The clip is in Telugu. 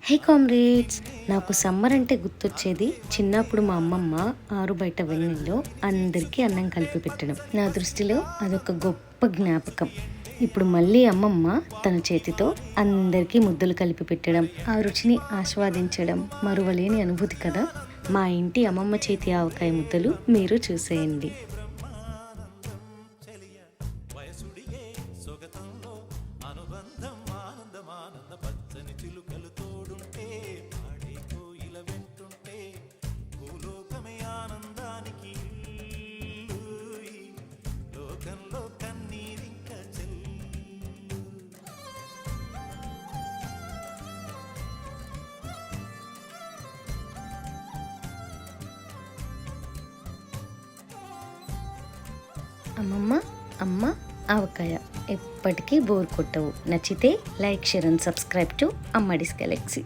హే కామ్రేడ్స్, నాకు సమ్మర్ అంటే గుర్తొచ్చేది చిన్నప్పుడు మా అమ్మమ్మ ఆరు బయట వెన్నెల్లో అందరికీ అన్నం కలిపి పెట్టడం. నా దృష్టిలో అదొక గొప్ప జ్ఞాపకం. ఇప్పుడు మళ్ళీ అమ్మమ్మ తన చేతితో అందరికీ ముద్దలు కలిపి పెట్టడం, ఆ రుచిని ఆస్వాదించడం మరువలేని అనుభూతి కదా. మా ఇంటి అమ్మమ్మ చేతి ఆవకాయ ముద్దలు మీరు చూసేయండి. అమ్మమ్మ అమ్మ ఆవకాయ ఎప్పటికీ బోర్ కొట్టవు. నచ్చితే like, share and subscribe to Ammadi's Galaxy.